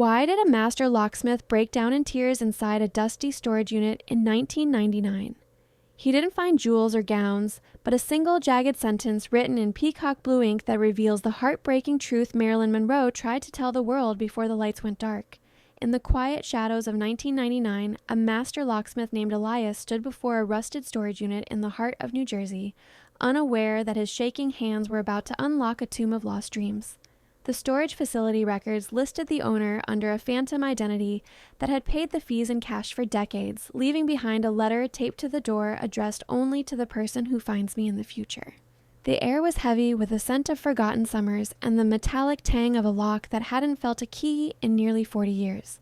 Why did a master locksmith break down in tears inside a dusty storage unit in 1999? He didn't find jewels or gowns, but a single jagged sentence written in peacock blue ink that reveals the heartbreaking truth Marilyn Monroe tried to tell the world before the lights went dark. In the quiet shadows of 1999, a master locksmith named Elias stood before a rusted storage unit in the heart of New Jersey, unaware that his shaking hands were about to unlock a tomb of lost dreams. The storage facility records listed the owner under a phantom identity that had paid the fees in cash for decades, leaving behind a letter taped to the door addressed only to the person who finds me in the future. The air was heavy with the scent of forgotten summers and the metallic tang of a lock that hadn't felt a key in nearly 40 years.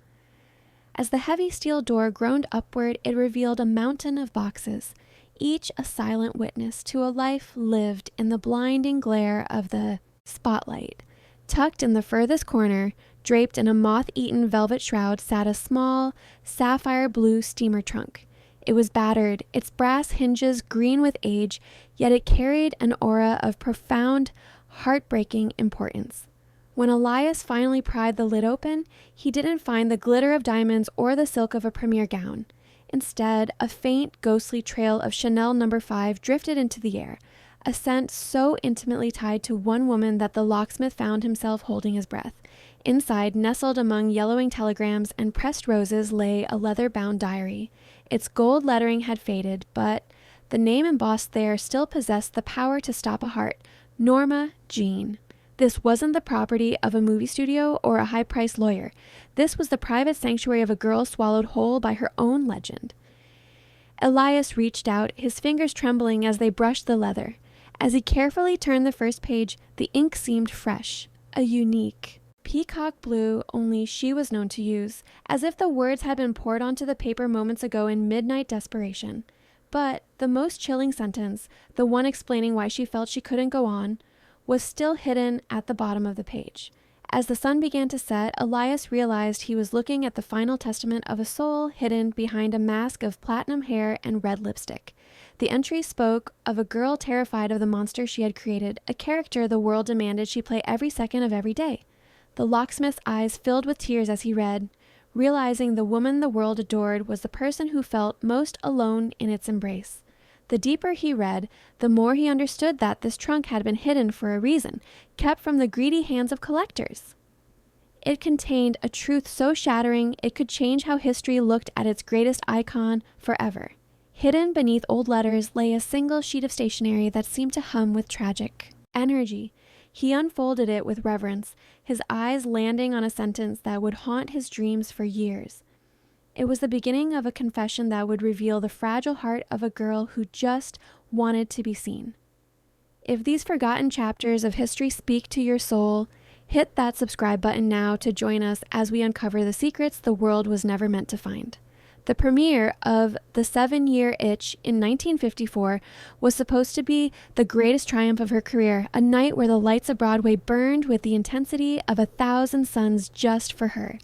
As the heavy steel door groaned upward, it revealed a mountain of boxes, each a silent witness to a life lived in the blinding glare of the spotlight. Tucked in the furthest corner, draped in a moth-eaten velvet shroud, sat a small, sapphire blue steamer trunk. It was battered, its brass hinges green with age, yet it carried an aura of profound, heartbreaking importance. When Elias finally pried the lid open, he didn't find the glitter of diamonds or the silk of a premier gown. Instead, a faint, ghostly trail of Chanel No. 5 drifted into the air, a scent so intimately tied to one woman that the locksmith found himself holding his breath. Inside, nestled among yellowing telegrams and pressed roses, lay a leather-bound diary. Its gold lettering had faded, but the name embossed there still possessed the power to stop a heart. Norma Jean. This wasn't the property of a movie studio or a high-priced lawyer. This was the private sanctuary of a girl swallowed whole by her own legend. Elias reached out, his fingers trembling as they brushed the leather. As he carefully turned the first page, the ink seemed fresh, a unique peacock blue only she was known to use, as if the words had been poured onto the paper moments ago in midnight desperation. But the most chilling sentence, the one explaining why she felt she couldn't go on, was still hidden at the bottom of the page. As the sun began to set, Elias realized he was looking at the final testament of a soul hidden behind a mask of platinum hair and red lipstick. The entry spoke of a girl terrified of the monster she had created, a character the world demanded she play every second of every day. The locksmith's eyes filled with tears as he read, realizing the woman the world adored was the person who felt most alone in its embrace. The deeper he read, the more he understood that this trunk had been hidden for a reason, kept from the greedy hands of collectors. It contained a truth so shattering it could change how history looked at its greatest icon forever. Hidden beneath old letters lay a single sheet of stationery that seemed to hum with tragic energy. He unfolded it with reverence, his eyes landing on a sentence that would haunt his dreams for years. It was the beginning of a confession that would reveal the fragile heart of a girl who just wanted to be seen. If these forgotten chapters of history speak to your soul, hit that subscribe button now to join us as we uncover the secrets the world was never meant to find. The premiere of The 7-Year Itch in 1954 was supposed to be the greatest triumph of her career, a night where the lights of Broadway burned with the intensity of 1,000 suns just for her.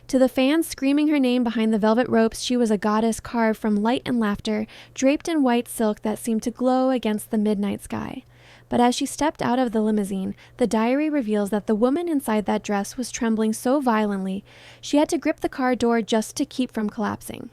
To the fans screaming her name behind the velvet ropes, she was a goddess carved from light and laughter, draped in white silk that seemed to glow against the midnight sky. But as she stepped out of the limousine, the diary reveals that the woman inside that dress was trembling so violently, she had to grip the car door just to keep from collapsing.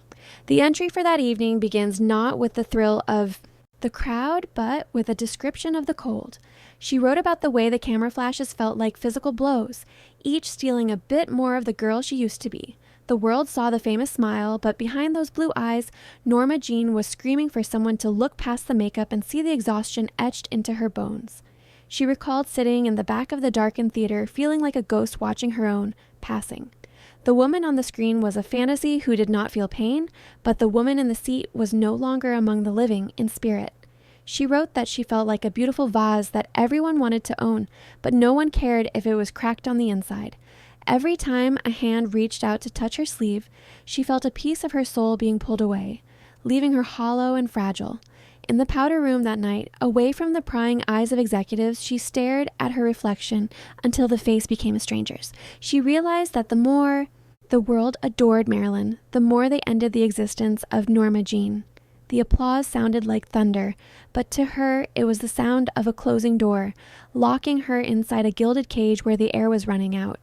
The entry for that evening begins not with the thrill of the crowd, but with a description of the cold. She wrote about the way the camera flashes felt like physical blows, each stealing a bit more of the girl she used to be. The world saw the famous smile, but behind those blue eyes, Norma Jean was screaming for someone to look past the makeup and see the exhaustion etched into her bones. She recalled sitting in the back of the darkened theater, feeling like a ghost watching her own passing. The woman on the screen was a fantasy who did not feel pain, but the woman in the seat was no longer among the living in spirit. She wrote that she felt like a beautiful vase that everyone wanted to own, but no one cared if it was cracked on the inside. Every time a hand reached out to touch her sleeve, she felt a piece of her soul being pulled away, leaving her hollow and fragile. In the powder room that night, away from the prying eyes of executives, she stared at her reflection until the face became a stranger's. She realized that the more the world adored Marilyn, the more they ended the existence of Norma Jean. The applause sounded like thunder, but to her it was the sound of a closing door, locking her inside a gilded cage where the air was running out.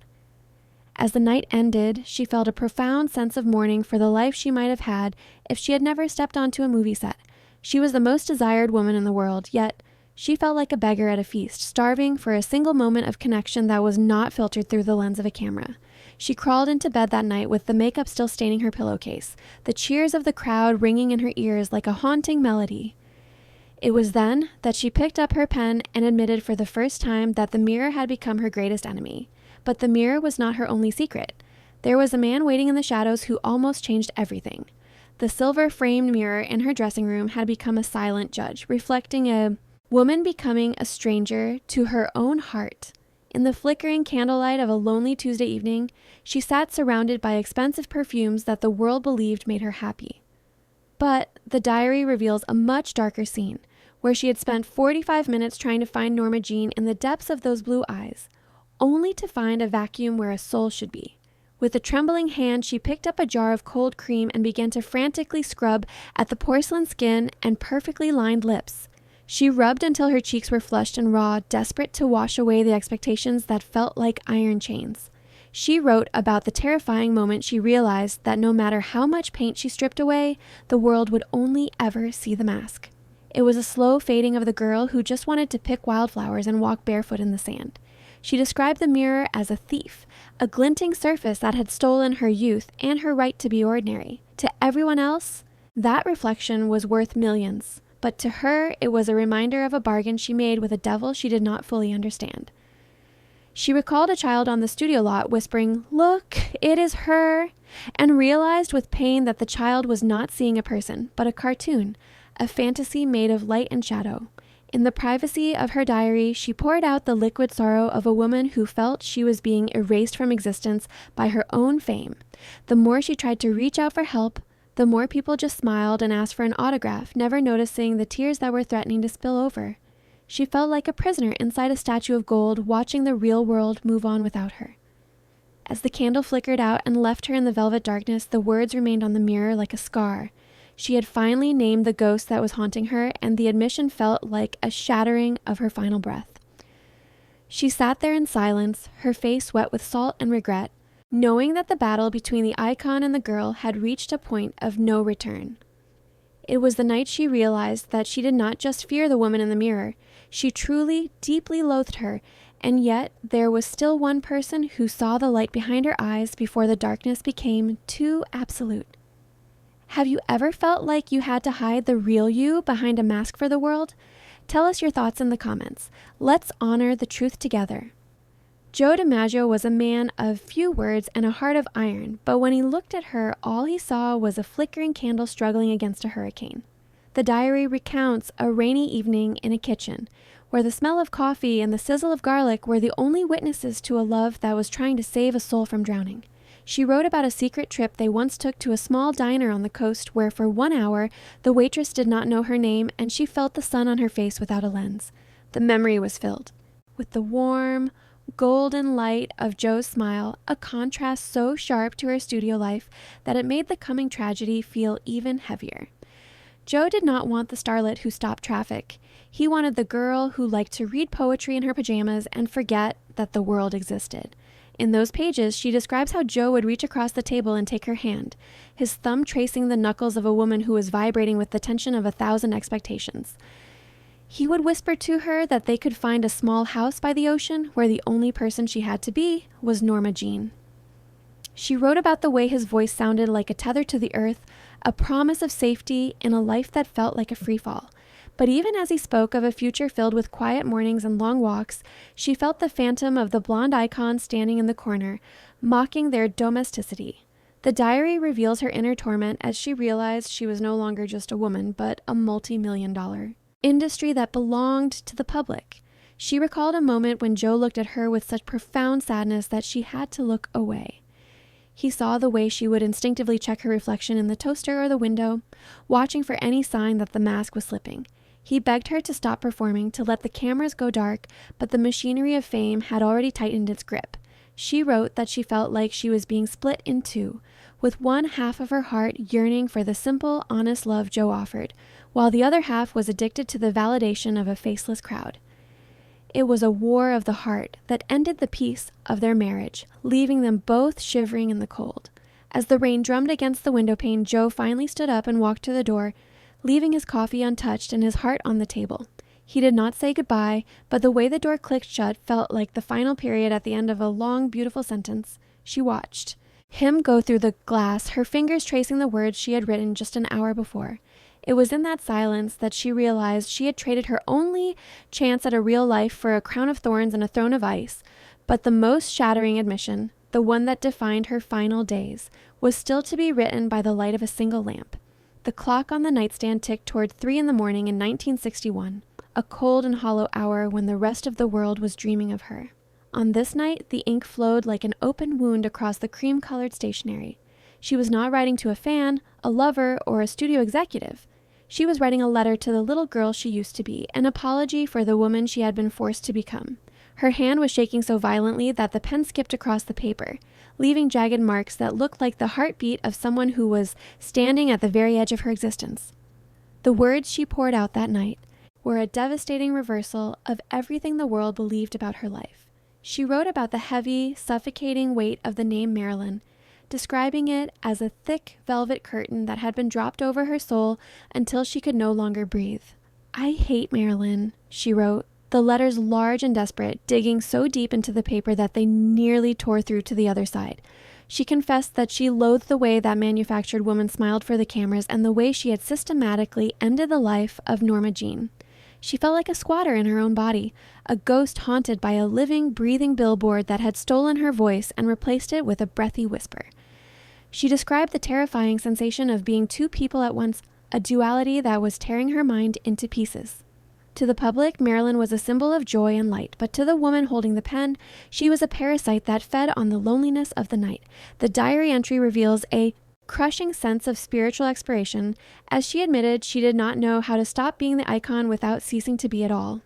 As the night ended, she felt a profound sense of mourning for the life she might have had if she had never stepped onto a movie set. She was the most desired woman in the world, yet she felt like a beggar at a feast, starving for a single moment of connection that was not filtered through the lens of a camera. She crawled into bed that night with the makeup still staining her pillowcase, the cheers of the crowd ringing in her ears like a haunting melody. It was then that she picked up her pen and admitted for the first time that the mirror had become her greatest enemy. But the mirror was not her only secret. There was a man waiting in the shadows who almost changed everything. The silver-framed mirror in her dressing room had become a silent judge, reflecting a woman becoming a stranger to her own heart. In the flickering candlelight of a lonely Tuesday evening, she sat surrounded by expensive perfumes that the world believed made her happy. But the diary reveals a much darker scene, where she had spent 45 minutes trying to find Norma Jean in the depths of those blue eyes, only to find a vacuum where a soul should be. With a trembling hand, she picked up a jar of cold cream and began to frantically scrub at the porcelain skin and perfectly lined lips. She rubbed until her cheeks were flushed and raw, desperate to wash away the expectations that felt like iron chains. She wrote about the terrifying moment she realized that no matter how much paint she stripped away, the world would only ever see the mask. It was a slow fading of the girl who just wanted to pick wildflowers and walk barefoot in the sand. She described the mirror as a thief, a glinting surface that had stolen her youth and her right to be ordinary. To everyone else, that reflection was worth millions, but to her, it was a reminder of a bargain she made with a devil she did not fully understand. She recalled a child on the studio lot whispering, "Look, it is her," and realized with pain that the child was not seeing a person, but a cartoon, a fantasy made of light and shadow. In the privacy of her diary, she poured out the liquid sorrow of a woman who felt she was being erased from existence by her own fame. The more she tried to reach out for help, the more people just smiled and asked for an autograph, never noticing the tears that were threatening to spill over. She felt like a prisoner inside a statue of gold, watching the real world move on without her. As the candle flickered out and left her in the velvet darkness, the words remained on the mirror like a scar. She had finally named the ghost that was haunting her, and the admission felt like a shattering of her final breath. She sat there in silence, her face wet with salt and regret, knowing that the battle between the icon and the girl had reached a point of no return. It was the night she realized that she did not just fear the woman in the mirror. She truly, deeply loathed her, and yet there was still one person who saw the light behind her eyes before the darkness became too absolute. Have you ever felt like you had to hide the real you behind a mask for the world? Tell us your thoughts in the comments. Let's honor the truth together. Joe DiMaggio was a man of few words and a heart of iron, but when he looked at her, all he saw was a flickering candle struggling against a hurricane. The diary recounts a rainy evening in a kitchen, where the smell of coffee and the sizzle of garlic were the only witnesses to a love that was trying to save a soul from drowning. She wrote about a secret trip they once took to a small diner on the coast where for 1 hour the waitress did not know her name and she felt the sun on her face without a lens. The memory was filled with the warm, golden light of Joe's smile, a contrast so sharp to her studio life that it made the coming tragedy feel even heavier. Joe did not want the starlet who stopped traffic. He wanted the girl who liked to read poetry in her pajamas and forget that the world existed. In those pages, she describes how Joe would reach across the table and take her hand, his thumb tracing the knuckles of a woman who was vibrating with the tension of 1,000 expectations. He would whisper to her that they could find a small house by the ocean where the only person she had to be was Norma Jean. She wrote about the way his voice sounded like a tether to the earth, a promise of safety in a life that felt like a freefall. But even as he spoke of a future filled with quiet mornings and long walks, she felt the phantom of the blonde icon standing in the corner, mocking their domesticity. The diary reveals her inner torment as she realized she was no longer just a woman, but a multi-million-dollar industry that belonged to the public. She recalled a moment when Joe looked at her with such profound sadness that she had to look away. He saw the way she would instinctively check her reflection in the toaster or the window, watching for any sign that the mask was slipping. He begged her to stop performing, to let the cameras go dark, but the machinery of fame had already tightened its grip. She wrote that she felt like she was being split in two, with one half of her heart yearning for the simple, honest love Joe offered, while the other half was addicted to the validation of a faceless crowd. It was a war of the heart that ended the peace of their marriage, leaving them both shivering in the cold. As the rain drummed against the windowpane, Joe finally stood up and walked to the door, leaving his coffee untouched and his heart on the table. He did not say goodbye, but the way the door clicked shut felt like the final period at the end of a long, beautiful sentence. She watched him go through the glass, her fingers tracing the words she had written just an hour before. It was in that silence that she realized she had traded her only chance at a real life for a crown of thorns and a throne of ice, but the most shattering admission, the one that defined her final days, was still to be written by the light of a single lamp. The clock on the nightstand ticked toward 3 in the morning in 1961, a cold and hollow hour when the rest of the world was dreaming of her. On this night, the ink flowed like an open wound across the cream-colored stationery. She was not writing to a fan, a lover, or a studio executive. She was writing a letter to the little girl she used to be, an apology for the woman she had been forced to become. Her hand was shaking so violently that the pen skipped across the paper, leaving jagged marks that looked like the heartbeat of someone who was standing at the very edge of her existence. The words she poured out that night were a devastating reversal of everything the world believed about her life. She wrote about the heavy, suffocating weight of the name Marilyn, describing it as a thick velvet curtain that had been dropped over her soul until she could no longer breathe. "I hate Marilyn," she wrote, the letters large and desperate, digging so deep into the paper that they nearly tore through to the other side. She confessed that she loathed the way that manufactured woman smiled for the cameras and the way she had systematically ended the life of Norma Jean. She felt like a squatter in her own body, a ghost haunted by a living, breathing billboard that had stolen her voice and replaced it with a breathy whisper. She described the terrifying sensation of being two people at once, a duality that was tearing her mind into pieces. To the public, Marilyn was a symbol of joy and light, but to the woman holding the pen, she was a parasite that fed on the loneliness of the night. The diary entry reveals a crushing sense of spiritual expiration, as she admitted she did not know how to stop being the icon without ceasing to be it all.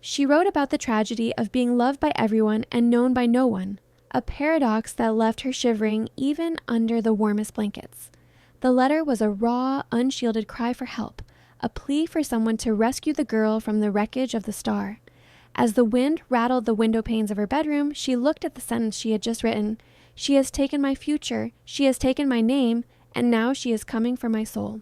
She wrote about the tragedy of being loved by everyone and known by no one, a paradox that left her shivering even under the warmest blankets. The letter was a raw, unshielded cry for help, a plea for someone to rescue the girl from the wreckage of the star. As the wind rattled the window panes of her bedroom, she looked at the sentence she had just written. "She has taken my future, she has taken my name, and now she is coming for my soul."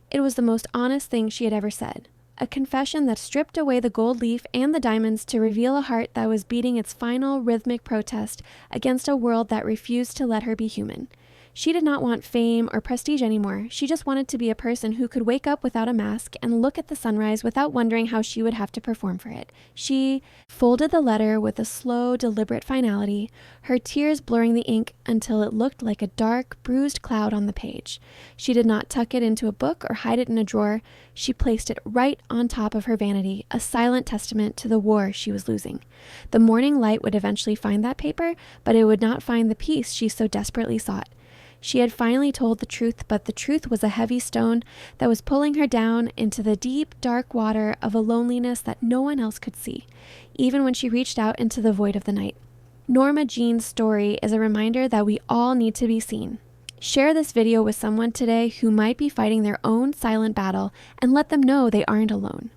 It was the most honest thing she had ever said, a confession that stripped away the gold leaf and the diamonds to reveal a heart that was beating its final rhythmic protest against a world that refused to let her be human. She did not want fame or prestige anymore. She just wanted to be a person who could wake up without a mask and look at the sunrise without wondering how she would have to perform for it. She folded the letter with a slow, deliberate finality, her tears blurring the ink until it looked like a dark, bruised cloud on the page. She did not tuck it into a book or hide it in a drawer. She placed it right on top of her vanity, a silent testament to the war she was losing. The morning light would eventually find that paper, but it would not find the peace she so desperately sought. She had finally told the truth, but the truth was a heavy stone that was pulling her down into the deep, dark water of a loneliness that no one else could see, even when she reached out into the void of the night. Norma Jean's story is a reminder that we all need to be seen. Share this video with someone today who might be fighting their own silent battle and let them know they aren't alone.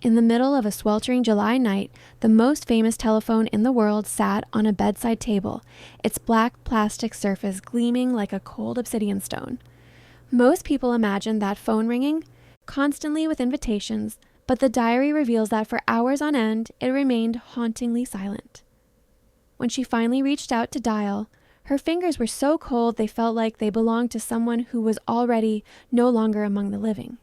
In the middle of a sweltering July night, the most famous telephone in the world sat on a bedside table, its black plastic surface gleaming like a cold obsidian stone. Most people imagine that phone ringing, constantly with invitations, but the diary reveals that for hours on end, it remained hauntingly silent. When she finally reached out to dial, her fingers were so cold they felt like they belonged to someone who was already no longer among the living.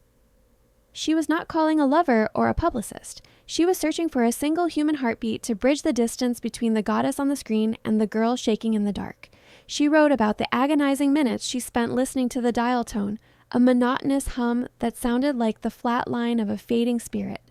She was not calling a lover or a publicist. She was searching for a single human heartbeat to bridge the distance between the goddess on the screen and the girl shaking in the dark. She wrote about the agonizing minutes she spent listening to the dial tone, a monotonous hum that sounded like the flat line of a fading spirit.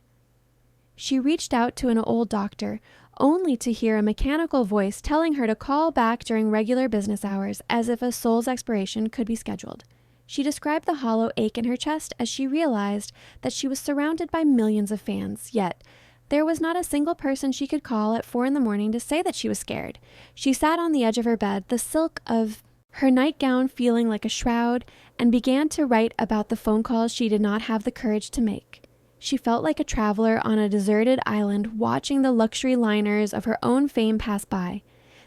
She reached out to an old doctor, only to hear a mechanical voice telling her to call back during regular business hours, as if a soul's expiration could be scheduled. She described the hollow ache in her chest as she realized that she was surrounded by millions of fans, yet there was not a single person she could call at 4 a.m. to say that she was scared. She sat on the edge of her bed, the silk of her nightgown feeling like a shroud, and began to write about the phone calls she did not have the courage to make. She felt like a traveler on a deserted island watching the luxury liners of her own fame pass by.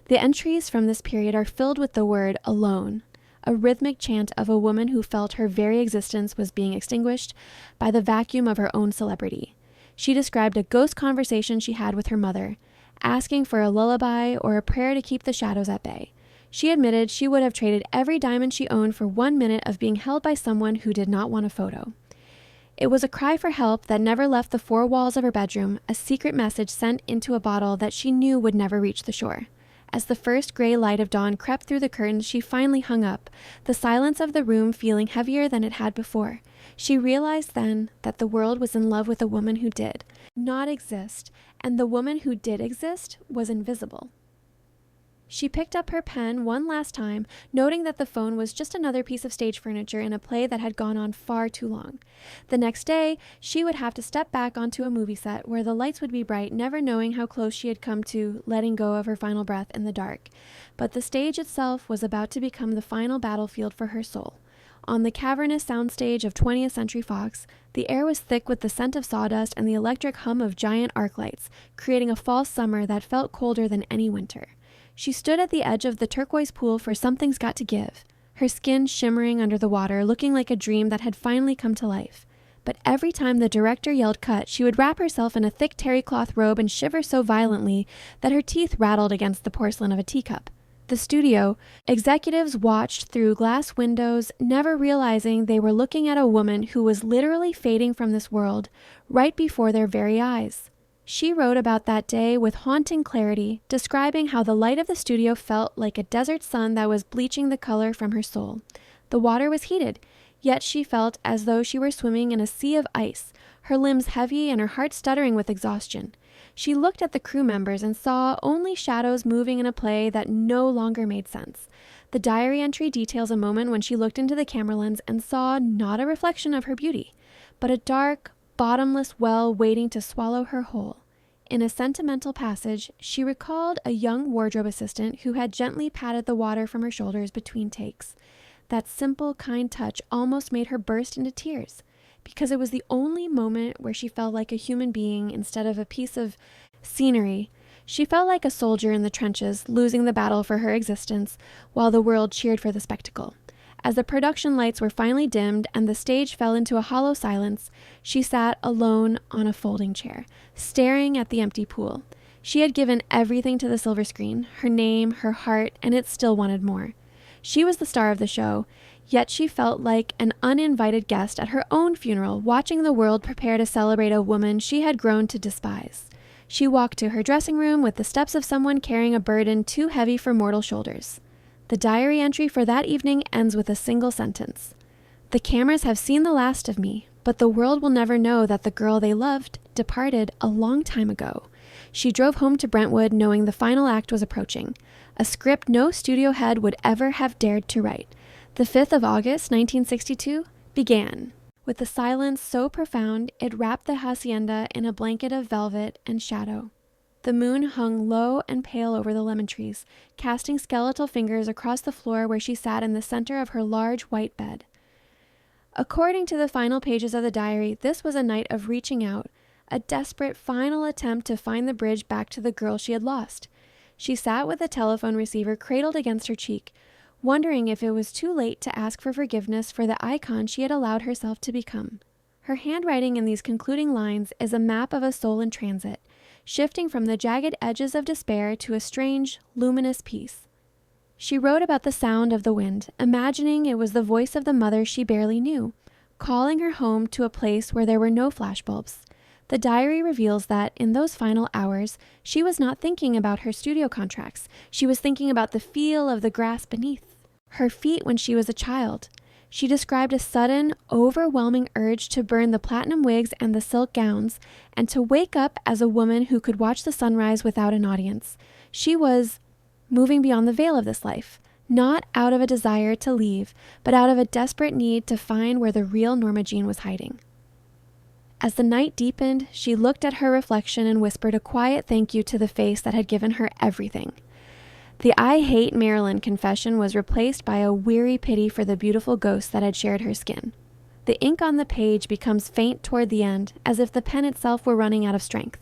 The entries from this period are filled with the word alone, a rhythmic chant of a woman who felt her very existence was being extinguished by the vacuum of her own celebrity. She described a ghost conversation she had with her mother, asking for a lullaby or a prayer to keep the shadows at bay. She admitted she would have traded every diamond she owned for 1 minute of being held by someone who did not want a photo. It was a cry for help that never left the four walls of her bedroom, a secret message sent into a bottle that she knew would never reach the shore. As the first gray light of dawn crept through the curtains, she finally hung up, the silence of the room feeling heavier than it had before. She realized then that the world was in love with a woman who did not exist, and the woman who did exist was invisible. She picked up her pen one last time, noting that the phone was just another piece of stage furniture in a play that had gone on far too long. The next day, she would have to step back onto a movie set where the lights would be bright, never knowing how close she had come to letting go of her final breath in the dark. But the stage itself was about to become the final battlefield for her soul. On the cavernous soundstage of 20th Century Fox, the air was thick with the scent of sawdust and the electric hum of giant arc lights, creating a false summer that felt colder than any winter. She stood at the edge of the turquoise pool for Something's Got to Give, her skin shimmering under the water, looking like a dream that had finally come to life. But every time the director yelled cut, she would wrap herself in a thick terry cloth robe and shiver so violently that her teeth rattled against the porcelain of a teacup. The studio, executives watched through glass windows, never realizing they were looking at a woman who was literally fading from this world right before their very eyes. She wrote about that day with haunting clarity, describing how the light of the studio felt like a desert sun that was bleaching the color from her soul. The water was heated, yet she felt as though she were swimming in a sea of ice, her limbs heavy and her heart stuttering with exhaustion. She looked at the crew members and saw only shadows moving in a play that no longer made sense. The diary entry details a moment when she looked into the camera lens and saw not a reflection of her beauty, but a dark, bottomless well waiting to swallow her whole. In a sentimental passage, she recalled a young wardrobe assistant who had gently patted the water from her shoulders between takes. That simple, kind touch almost made her burst into tears, because it was the only moment where she felt like a human being instead of a piece of scenery. She felt like a soldier in the trenches, losing the battle for her existence, while the world cheered for the spectacle. As the production lights were finally dimmed and the stage fell into a hollow silence, she sat alone on a folding chair, staring at the empty pool. She had given everything to the silver screen, her name, her heart, and it still wanted more. She was the star of the show, yet she felt like an uninvited guest at her own funeral, watching the world prepare to celebrate a woman she had grown to despise. She walked to her dressing room with the steps of someone carrying a burden too heavy for mortal shoulders. The diary entry for that evening ends with a single sentence. "The cameras have seen the last of me, but the world will never know that the girl they loved departed a long time ago." She drove home to Brentwood knowing the final act was approaching, a script no studio head would ever have dared to write. The 5th of August, 1962, began. With a silence so profound, it wrapped the hacienda in a blanket of velvet and shadow. The moon hung low and pale over the lemon trees, casting skeletal fingers across the floor where she sat in the center of her large white bed. According to the final pages of the diary, this was a night of reaching out, a desperate final attempt to find the bridge back to the girl she had lost. She sat with the telephone receiver cradled against her cheek, wondering if it was too late to ask for forgiveness for the icon she had allowed herself to become. Her handwriting in these concluding lines is a map of a soul in transit, shifting from the jagged edges of despair to a strange, luminous peace. She wrote about the sound of the wind, imagining it was the voice of the mother she barely knew, calling her home to a place where there were no flashbulbs. The diary reveals that, in those final hours, she was not thinking about her studio contracts. She was thinking about the feel of the grass beneath her feet when she was a child. She described a sudden, overwhelming urge to burn the platinum wigs and the silk gowns, and to wake up as a woman who could watch the sunrise without an audience. She was moving beyond the veil of this life, not out of a desire to leave, but out of a desperate need to find where the real Norma Jean was hiding. As the night deepened, she looked at her reflection and whispered a quiet thank you to the face that had given her everything. The "I hate Marilyn" confession was replaced by a weary pity for the beautiful ghost that had shared her skin. The ink on the page becomes faint toward the end, as if the pen itself were running out of strength.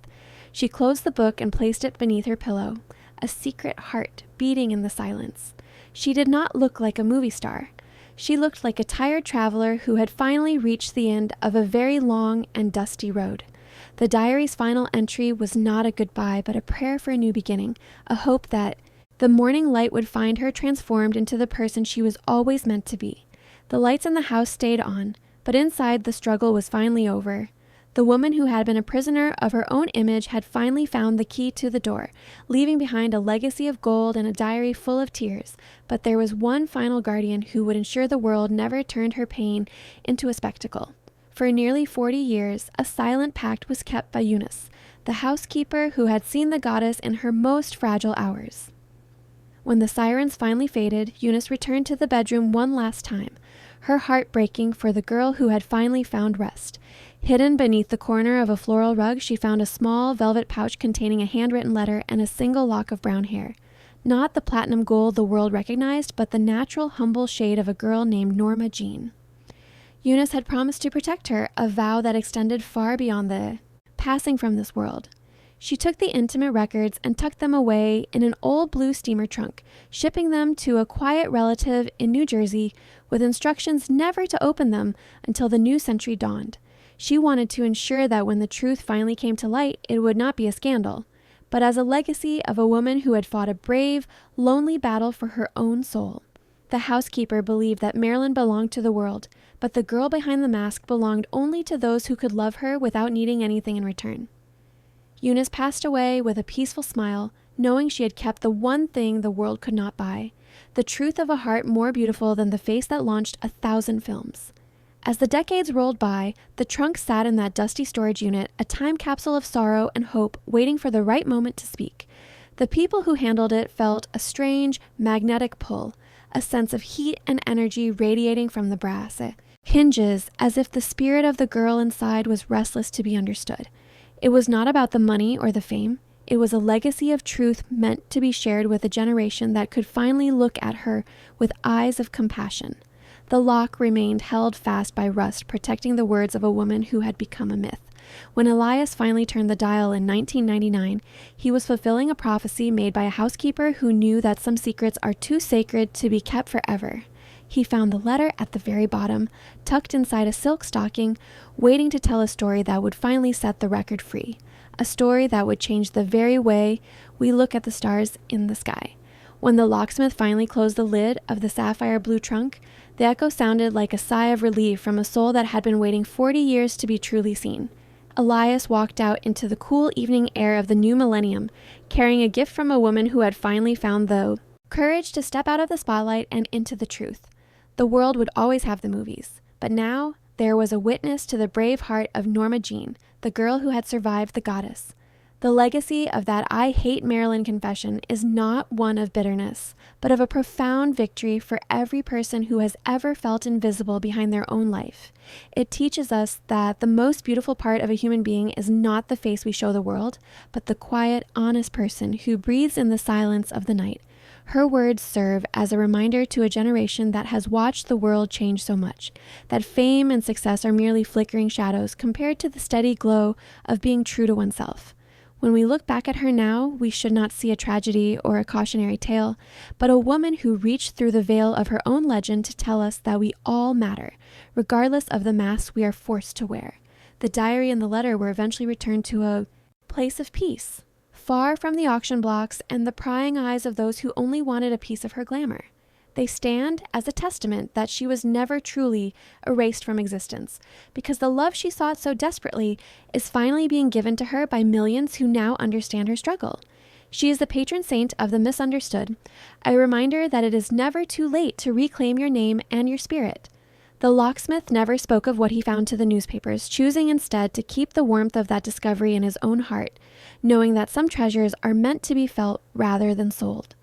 She closed the book and placed it beneath her pillow, a secret heart beating in the silence. She did not look like a movie star. She looked like a tired traveler who had finally reached the end of a very long and dusty road. The diary's final entry was not a goodbye, but a prayer for a new beginning, a hope that the morning light would find her transformed into the person she was always meant to be. The lights in the house stayed on, but inside the struggle was finally over. The woman who had been a prisoner of her own image had finally found the key to the door, leaving behind a legacy of gold and a diary full of tears. But there was one final guardian who would ensure the world never turned her pain into a spectacle. For nearly 40 years, a silent pact was kept by Eunice, the housekeeper who had seen the goddess in her most fragile hours. When the sirens finally faded, Eunice returned to the bedroom one last time, her heart breaking for the girl who had finally found rest. Hidden beneath the corner of a floral rug, she found a small velvet pouch containing a handwritten letter and a single lock of brown hair. Not the platinum gold the world recognized, but the natural, humble shade of a girl named Norma Jean. Eunice had promised to protect her, a vow that extended far beyond the passing from this world. She took the intimate records and tucked them away in an old blue steamer trunk, shipping them to a quiet relative in New Jersey with instructions never to open them until the new century dawned. She wanted to ensure that when the truth finally came to light, it would not be a scandal, but as a legacy of a woman who had fought a brave, lonely battle for her own soul. The housekeeper believed that Marilyn belonged to the world, but the girl behind the mask belonged only to those who could love her without needing anything in return. Eunice passed away with a peaceful smile, knowing she had kept the one thing the world could not buy, the truth of a heart more beautiful than the face that launched 1,000 films. As the decades rolled by, the trunk sat in that dusty storage unit, a time capsule of sorrow and hope waiting for the right moment to speak. The people who handled it felt a strange, magnetic pull, a sense of heat and energy radiating from the brass hinges, as if the spirit of the girl inside was restless to be understood. It was not about the money or the fame. It was a legacy of truth meant to be shared with a generation that could finally look at her with eyes of compassion. The lock remained held fast by rust, protecting the words of a woman who had become a myth. When Elias finally turned the dial in 1999, he was fulfilling a prophecy made by a housekeeper who knew that some secrets are too sacred to be kept forever. He found the letter at the very bottom, tucked inside a silk stocking, waiting to tell a story that would finally set the record free. A story that would change the very way we look at the stars in the sky. When the locksmith finally closed the lid of the sapphire blue trunk, the echo sounded like a sigh of relief from a soul that had been waiting 40 years to be truly seen. Elias walked out into the cool evening air of the new millennium, carrying a gift from a woman who had finally found the courage to step out of the spotlight and into the truth. The world would always have the movies, but now there was a witness to the brave heart of Norma Jean, the girl who had survived the goddess. The legacy of that I hate Marilyn confession is not one of bitterness, but of a profound victory for every person who has ever felt invisible behind their own life. It teaches us that the most beautiful part of a human being is not the face we show the world, but the quiet, honest person who breathes in the silence of the night. Her words serve as a reminder to a generation that has watched the world change so much, that fame and success are merely flickering shadows compared to the steady glow of being true to oneself. When we look back at her now, we should not see a tragedy or a cautionary tale, but a woman who reached through the veil of her own legend to tell us that we all matter, regardless of the mask we are forced to wear. The diary and the letter were eventually returned to a place of peace, far from the auction blocks and the prying eyes of those who only wanted a piece of her glamour. They stand as a testament that she was never truly erased from existence, because the love she sought so desperately is finally being given to her by millions who now understand her struggle. She is the patron saint of the misunderstood, a reminder that it is never too late to reclaim your name and your spirit. The locksmith never spoke of what he found to the newspapers, choosing instead to keep the warmth of that discovery in his own heart, knowing that some treasures are meant to be felt rather than sold.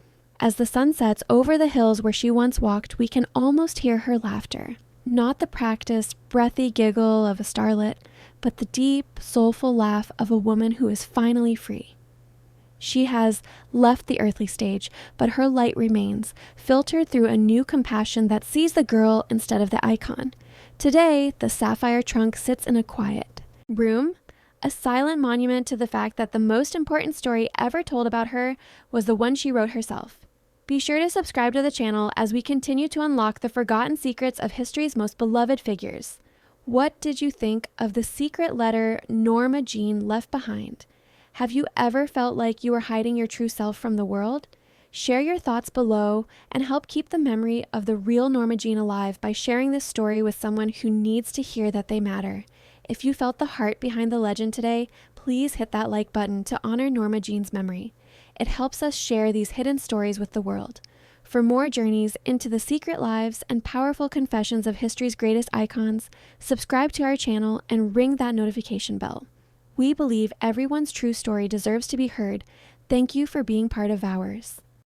As the sun sets over the hills where she once walked, we can almost hear her laughter. Not the practiced, breathy giggle of a starlet, but the deep, soulful laugh of a woman who is finally free. She has left the earthly stage, but her light remains, filtered through a new compassion that sees the girl instead of the icon. Today, the sapphire trunk sits in a quiet room, a silent monument to the fact that the most important story ever told about her was the one she wrote herself. Be sure to subscribe to the channel as we continue to unlock the forgotten secrets of history's most beloved figures. What did you think of the secret letter Norma Jean left behind? Have you ever felt like you were hiding your true self from the world? Share your thoughts below and help keep the memory of the real Norma Jean alive by sharing this story with someone who needs to hear that they matter. If you felt the heart behind the legend today, please hit that like button to honor Norma Jean's memory. It helps us share these hidden stories with the world. For more journeys into the secret lives and powerful confessions of history's greatest icons, subscribe to our channel and ring that notification bell. We believe everyone's true story deserves to be heard. Thank you for being part of ours.